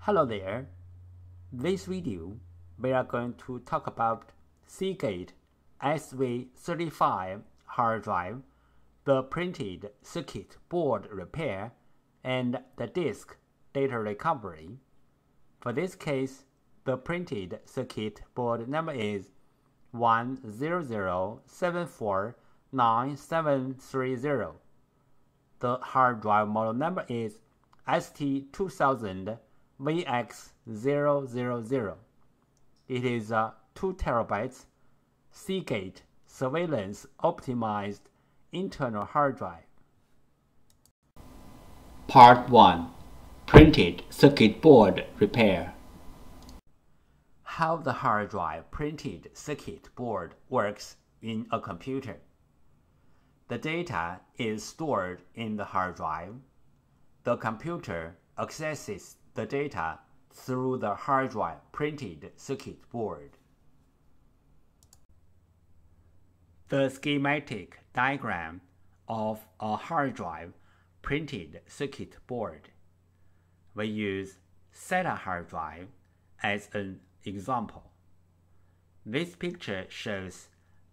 Hello there. This video, we are going to talk about Seagate SV35 hard drive, the printed circuit board repair, and the disk data recovery. For this case, the printed circuit board number is 100749730. The hard drive model number is ST2000VX000. It is a 2 TB Seagate surveillance optimized internal hard drive. Part 1. Printed circuit board repair. How the hard drive printed circuit board works in a computer. The data is stored in the hard drive. The computer accesses the data through the hard drive printed circuit board. The schematic diagram of a hard drive printed circuit board. We use SATA hard drive as an example. This picture shows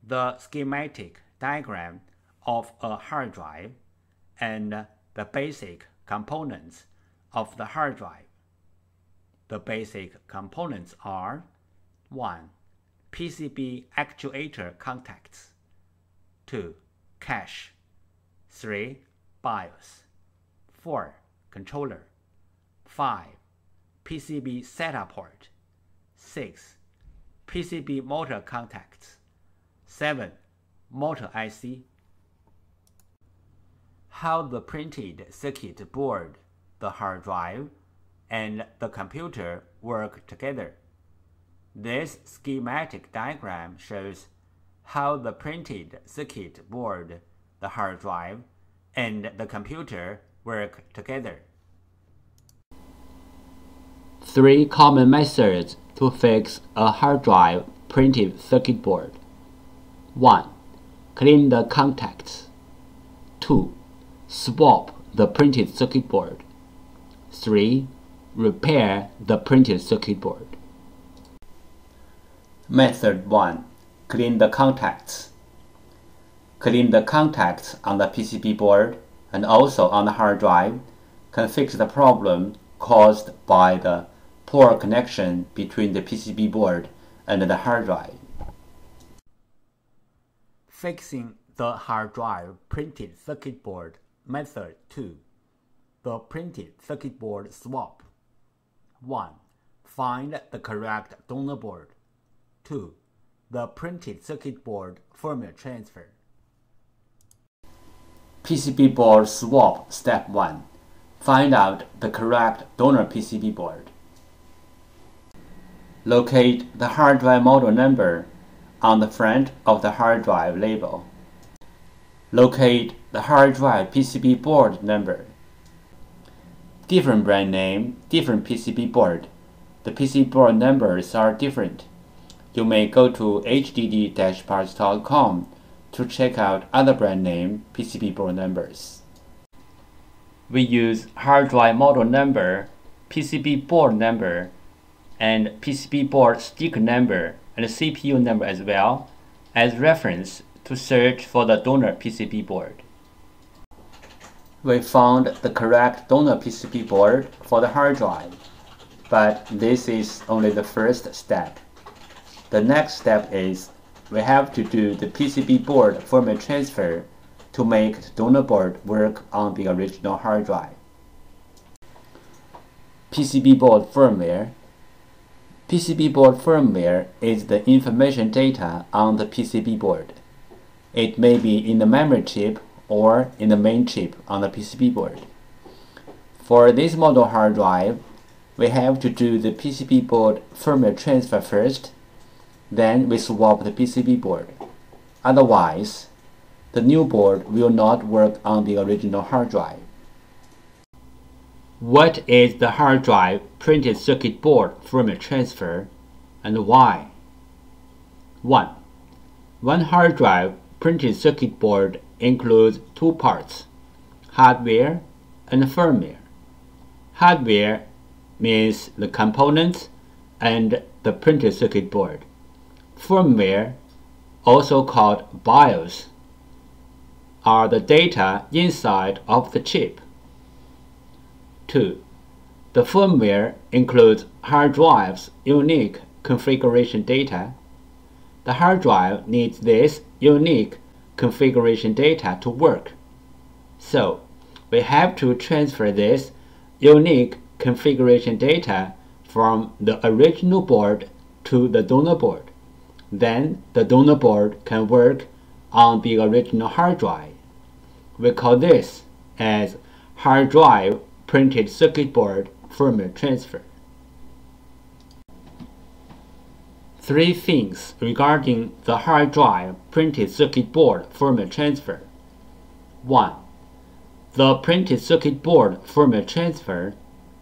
the schematic diagram of a hard drive and the basic components of the hard drive. The basic components are 1. PCB actuator contacts, 2. Cache, 3. BIOS, 4. Controller, 5. PCB SATA port, 6. PCB motor contacts, 7. Motor IC. How the printed circuit board, the hard drive, and the computer work together. This schematic diagram shows how the printed circuit board, the hard drive, and the computer work together. 3 common methods to fix a hard drive printed circuit board. 1. Clean the contacts. 2. Swap the printed circuit board. 3. Repair the printed circuit board. Method 1. Clean the contacts. Clean the contacts on the PCB board and also on the hard drive can fix the problem caused by the poor connection between the PCB board and the hard drive. Fixing the hard drive printed circuit board. Method 2. The printed circuit board swap. 1. Find the correct donor board. 2. The printed circuit board firmware transfer. PCB board swap. Step 1. Find out the correct donor PCB board. Locate the hard drive model number on the front of the hard drive label. Locate the hard drive PCB board number. Different brand name, different PCB board. The PCB board numbers are different. You may go to hddparts.com to check out other brand name PCB board numbers. We use hard drive model number, PCB board number, and PCB board sticker number and CPU number as well as reference to search for the donor PCB board. We found the correct donor PCB board for the hard drive, but this is only the first step. The next step is we have to do the PCB board firmware transfer to make the donor board work on the original hard drive. PCB board firmware. PCB board firmware is the information data on the PCB board. It may be in the memory chip or in the main chip on the PCB board. For this model hard drive, we have to do the PCB board firmware transfer first, then we swap the PCB board. Otherwise, the new board will not work on the original hard drive. What is the hard drive printed circuit board firmware transfer and why? 1. One hard drive printed circuit board includes 2 parts, hardware and firmware. Hardware means the components and the printed circuit board. Firmware, also called BIOS, are the data inside of the chip. 2. The firmware includes hard drive's unique configuration data. The hard drive needs this unique configuration data to work. So, we have to transfer this unique configuration data from the original board to the donor board. Then the donor board can work on the original hard drive. We call this as hard drive printed circuit board firmware transfer. 3 things regarding the hard drive printed circuit board firmware transfer. 1. The printed circuit board firmware transfer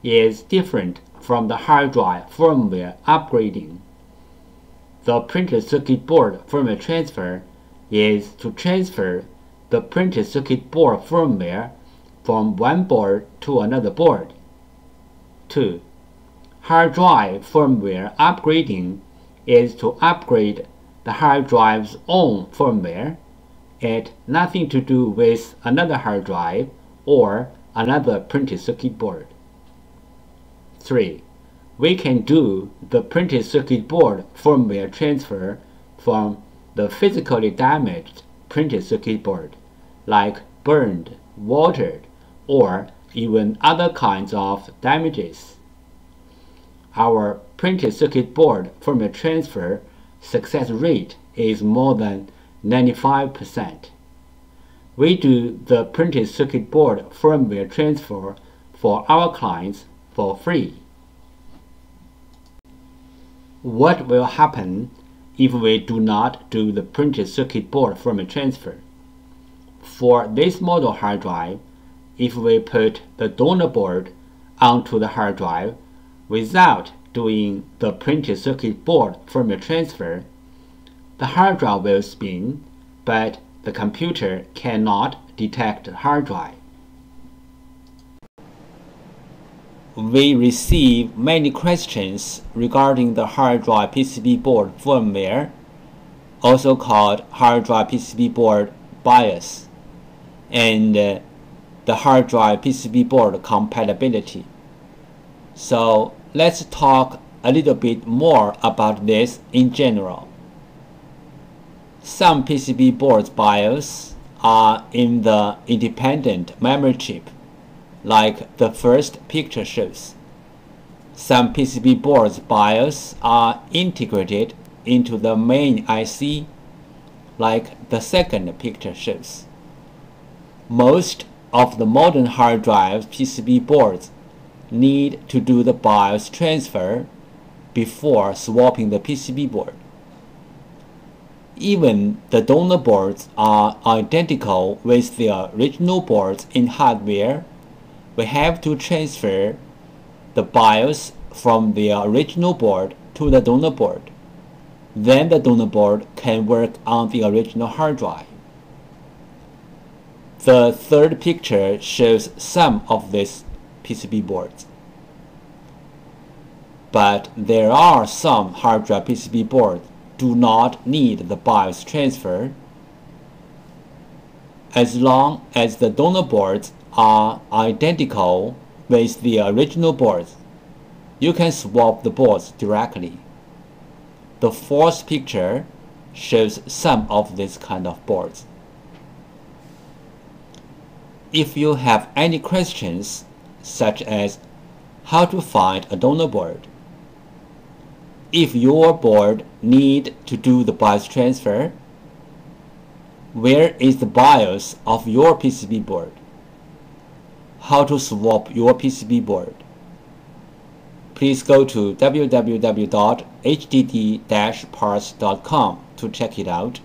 is different from the hard drive firmware upgrading. The printed circuit board firmware transfer is to transfer the printed circuit board firmware from one board to another board. 2. Hard drive firmware upgrading is to upgrade the hard drive's own firmware. It has nothing to do with another hard drive or another printed circuit board. 3. We can do the printed circuit board firmware transfer from the physically damaged printed circuit board, like burned, watered, or even other kinds of damages. Our printed circuit board firmware transfer success rate is more than 95%. We do the printed circuit board firmware transfer for our clients for free. What will happen if we do not do the printed circuit board firmware transfer? For this model hard drive, if we put the donor board onto the hard drive without doing the printed circuit board firmware transfer, the hard drive will spin, but the computer cannot detect the hard drive. We receive many questions regarding the hard drive PCB board firmware, also called hard drive PCB board BIOS, and the hard drive PCB board compatibility. So let's talk a little bit more about this in general. Some PCB boards BIOS are in the independent memory chip, like the first picture shows. Some PCB boards BIOS are integrated into the main IC, like the second picture shows. Most of the modern hard drive PCB boards need to do the BIOS transfer before swapping the PCB board. Even the donor boards are identical with the original boards in hardware. We have to transfer the BIOS from the original board to the donor board. Then the donor board can work on the original hard drive. The third picture shows some of these PCB boards. But there are some hard drive PCB boards do not need the BIOS transfer. As long as the donor boards are identical with the original boards, you can swap the boards directly. The fourth picture shows some of these kind of boards. If you have any questions, such as how to find a donor board, if your board needs to do the BIOS transfer, where is the BIOS of your PCB board? How to swap your PCB board? Please go to www.hdd-parts.com to check it out,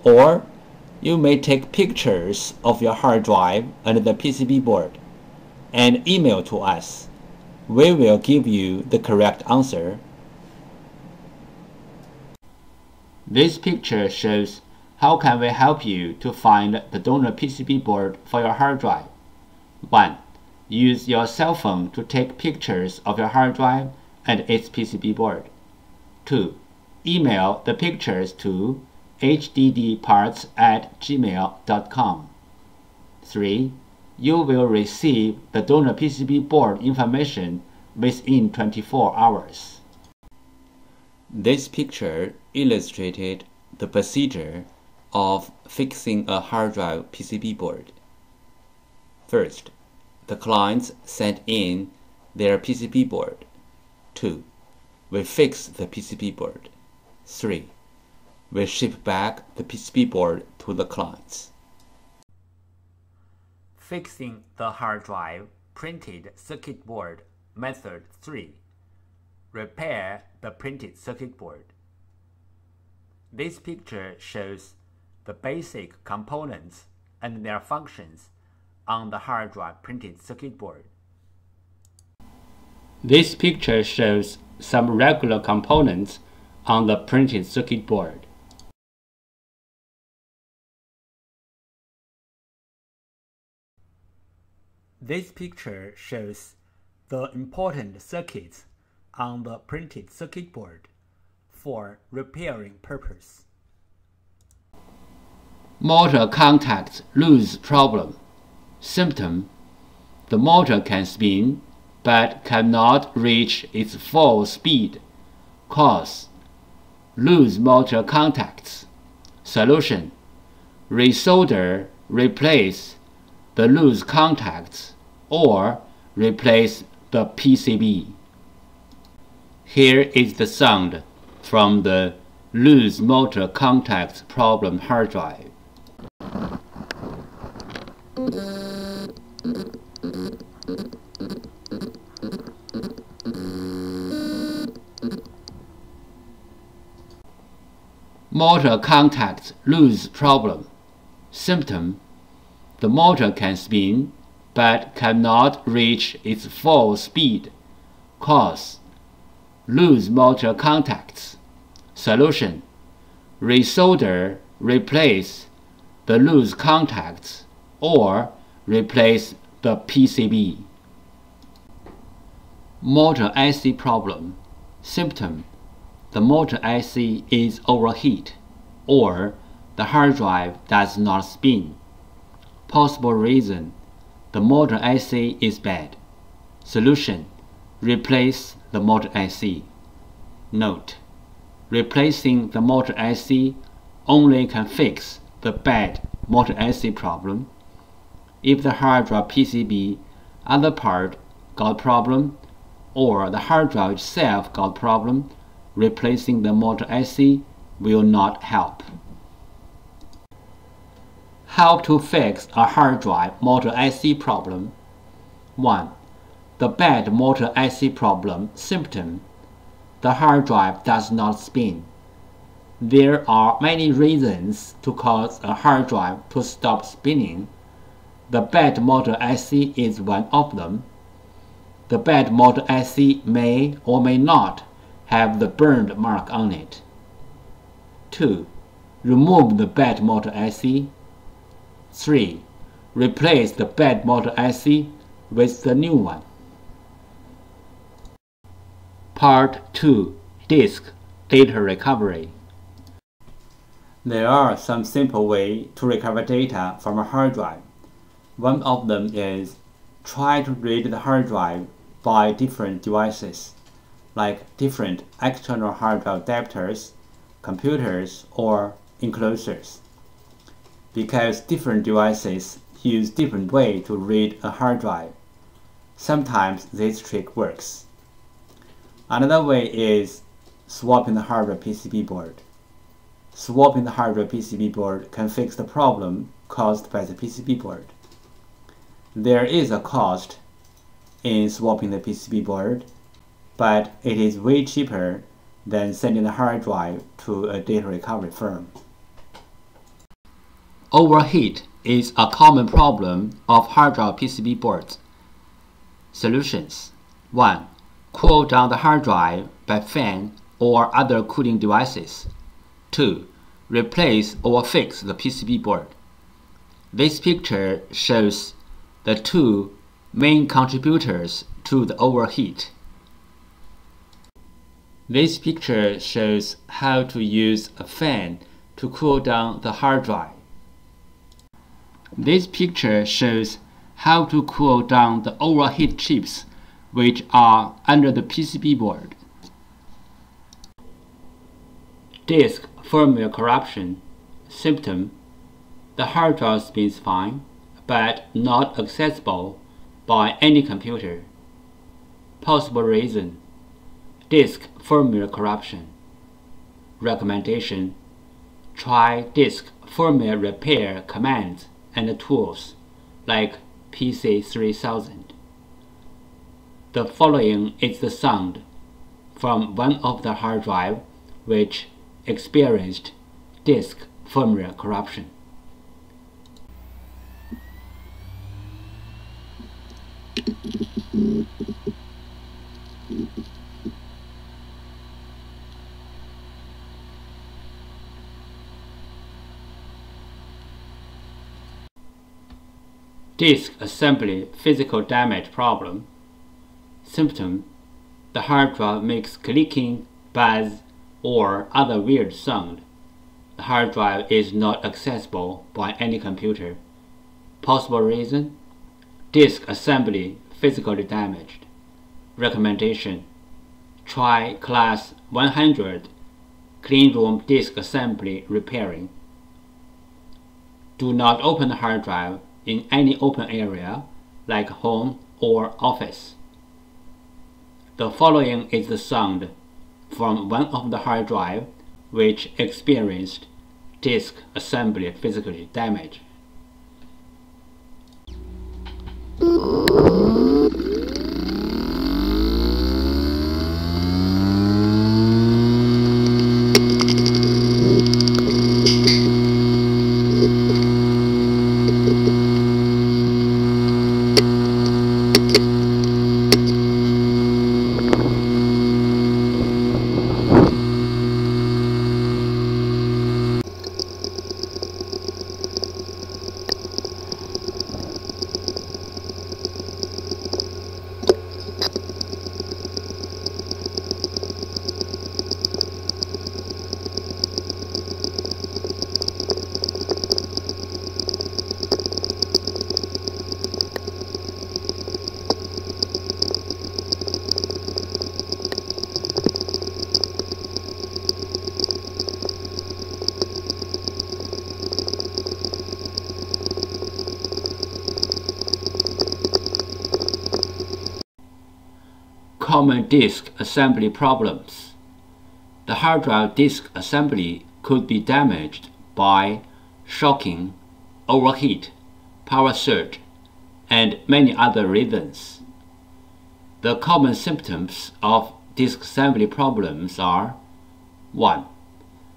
or you may take pictures of your hard drive and the PCB board and email to us. We will give you the correct answer. This picture shows how can we help you to find the donor PCB board for your hard drive. 1. use your cell phone to take pictures of your hard drive and its PCB board. 2. Email the pictures to hddparts@gmail.com. 3. You will receive the donor PCB board information within 24 hours. This picture illustrated the procedure of fixing a hard drive PCB board. First, the clients sent in their PCB board. 2. We fix the PCB board. 3. We ship back the PCB board to the clients. Fixing the hard drive printed circuit board. Method 3. Repair the printed circuit board. This picture shows the basic components and their functions on the hard drive printed circuit board. This picture shows some regular components on the printed circuit board. This picture shows the important circuits on the printed circuit board for repairing purpose. Motor contacts lose problem. Symptom: the motor can spin but cannot reach its full speed. Cause: loose motor contacts. Solution: resolder, replace the loose contacts or replace the PCB. Here is the sound from the loose motor contacts problem hard drive. Motor contacts lose problem. Symptom: the motor can spin but cannot reach its full speed. Cause: loose motor contacts. Solution: resolder, replace the loose contacts or replace the PCB. Motor IC problem. Symptom: the motor IC is overheat or the hard drive does not spin. Possible reason: the motor IC is bad. Solution: replace the motor IC. Note: replacing the motor IC only can fix the bad motor IC problem. If the hard drive PCB other part got problem or the hard drive itself got problem, replacing the motor IC will not help. How to fix a hard drive motor IC problem. 1. The bad motor IC problem. Symptom: the hard drive does not spin. There are many reasons to cause a hard drive to stop spinning. The bad motor IC is one of them. The bad motor IC may or may not have the burned mark on it. 2. Remove the bad motor IC. 3. Replace the bad motor IC with the new one. Part 2. Disk data recovery. There are some simple ways to recover data from a hard drive. One of them is try to read the hard drive by different devices, like different external hard drive adapters, computers, or enclosures. Because different devices use different ways to read a hard drive, sometimes this trick works. Another way is swapping the hard drive PCB board. Swapping the hard drive PCB board can fix the problem caused by the PCB board. There is a cost in swapping the PCB board, but it is way cheaper than sending the hard drive to a data recovery firm. Overheat is a common problem of hard drive PCB boards. Solutions: 1. Cool down the hard drive by fan or other cooling devices. 2. Replace or fix the PCB board. This picture shows the two main contributors to the overheat. This picture shows how to use a fan to cool down the hard drive. This picture shows how to cool down the overheat chips which are under the PCB board. Disk firmware corruption. Symptom: the hard drive spins fine, but not accessible by any computer. Possible reason: disk firmware corruption. Recommendation: try disk firmware repair commands and tools like PC3000. The following is the sound from one of the hard drive which experienced disk firmware corruption. Disk assembly physical damage problem. Symptom: the hard drive makes clicking, buzz, or other weird sound. The hard drive is not accessible by any computer. Possible reason: disk assembly physically damaged. Recommendation: try class 100 cleanroom disk assembly repairing. Do not open the hard drive in any open area like home or office. The following is the sound from one of the hard drive which experienced disk assembly physical damage. Common disk assembly problems. The hard drive disk assembly could be damaged by shocking, overheat, power surge, and many other reasons. The common symptoms of disk assembly problems are: 1.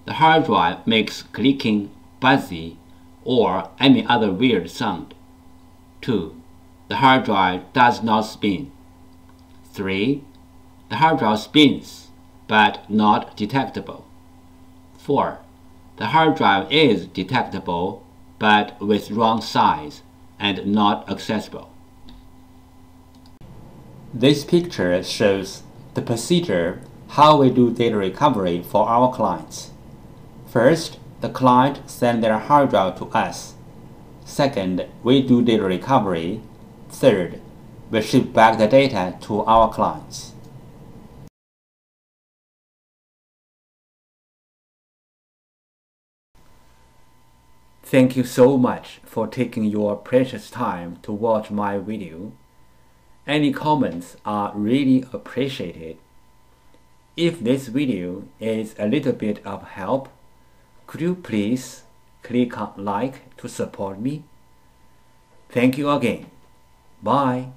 The hard drive makes clicking, buzzy, or any other weird sound. 2. The hard drive does not spin. 3. The hard drive spins, but not detectable. 4. The hard drive is detectable, but with wrong size and not accessible. This picture shows the procedure how we do data recovery for our clients. First, the client sends their hard drive to us. Second, we do data recovery. Third, we ship back the data to our clients. Thank you so much for taking your precious time to watch my video. Any comments are really appreciated. If this video is a little bit of help, could you please click on like to support me? Thank you again. Bye.